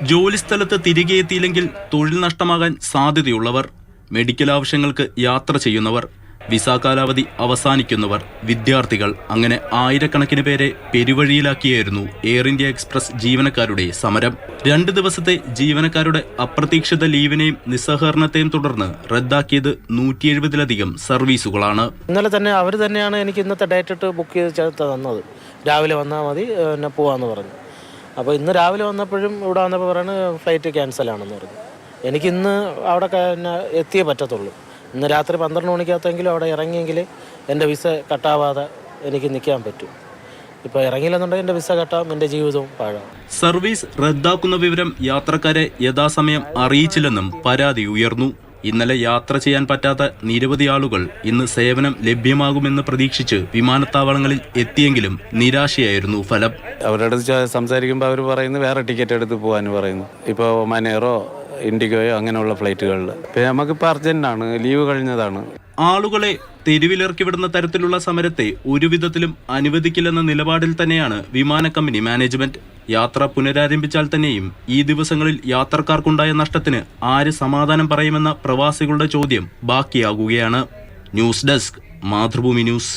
ജോലിസ്ഥലത്ത് തിരികെ എത്തിയില്ലെങ്കിൽ തൊഴിൽ നഷ്ടമാകാൻ സാധ്യതയുള്ളവർ, മെഡിക്കൽ ആവശ്യങ്ങൾക്ക് യാത്ര ചെയ്യുന്നവർ, വിസ കാലാവധി അവസാനിക്കുന്നവർ, വിദ്യാർത്ഥികൾ, അങ്ങനെ ആയിരക്കണക്കിന് പേരെ പെരുവഴിയിലാക്കിയായിരുന്നു എയർ ഇന്ത്യ എക്സ്പ്രസ് ജീവനക്കാരുടെ സമരം. 2 ദിവസത്തെ ജീവനക്കാരുടെ അപ്രതീക്ഷിത ലീവിനെയും നിസ്സഹകരണത്തെയും തുടർന്ന് റദ്ദാക്കിയത് 170-ലധികം സർവീസുകളാണ്. ഇന്നലെ തന്നെ അവർ തന്നെയാണ് എനിക്ക് ഇന്നത്തെ ഡേറ്റ് ബുക്ക് ചെയ്ത് തന്നത്. രാവിലെ വന്നാൽ മതി, എന്നെ പോവാന്ന് പറഞ്ഞു. അപ്പോൾ ഇന്ന് രാവിലെ വന്നപ്പോഴും ഇവിടെ വന്നപ്പോൾ പറയുന്നത് ഫ്ലൈറ്റ് ക്യാൻസലാണെന്ന് പറഞ്ഞു. എനിക്കിന്ന് അവിടെ എത്തിയേ പറ്റത്തുള്ളൂ. ഇന്ന് രാത്രി 12 മണിക്കകത്തെങ്കിലും അവിടെ ഇറങ്ങിയെങ്കിൽ എൻ്റെ വിസ കട്ടാവാതെ എനിക്ക് നിൽക്കാൻ പറ്റും. ഇപ്പോൾ ഇറങ്ങിയില്ലെന്നുണ്ടെങ്കിൽ എൻ്റെ വിസ കട്ടാവും, എൻ്റെ ജീവിതവും പാഴാവും. സർവീസ് റദ്ദാക്കുന്ന വിവരം യാത്രക്കാരെ യഥാസമയം അറിയിച്ചില്ലെന്നും പരാതി ഉയർന്നു. ഇന്നലെ യാത്ര ചെയ്യാൻ പറ്റാത്ത നിരവധി ആളുകൾ ഇന്ന് സേവനം ലഭ്യമാകുമെന്ന് പ്രതീക്ഷിച്ച് വിമാനത്താവളങ്ങളിൽ എത്തിയെങ്കിലും നിരാശയായിരുന്നു ഫലം. അവരോട് സംസാരിക്കുമ്പോൾ അവർ പറയുന്നത് വേറെ ടിക്കറ്റ് എടുത്ത് പോകാൻ പറയുന്നു. ഇപ്പോൾ ഒമാനെയറോ ഇൻഡിഗോയോ അങ്ങനെയുള്ള ഫ്ലൈറ്റുകളിൽ. പിന്നെ നമുക്കിപ്പോൾ അർജന്റാണ്, ലീവ് കഴിഞ്ഞതാണ്. ആളുകളെ തെരുവിലിറക്കി വിടുന്ന തരത്തിലുള്ള സമരത്തെ ഒരുവിധത്തിലും അനുവദിക്കില്ലെന്ന നിലപാടിൽ തന്നെയാണ് വിമാന കമ്പനി മാനേജ്മെന്റ്. യാത്ര പുനരാരംഭിച്ചാൽ തന്നെയും ഈ ദിവസങ്ങളിൽ യാത്രക്കാർക്കുണ്ടായ നഷ്ടത്തിന് ആര് സമാധാനം പറയുമെന്ന പ്രവാസികളുടെ ചോദ്യം ബാക്കിയാകുകയാണ്. News desk, Mathrubhumi news.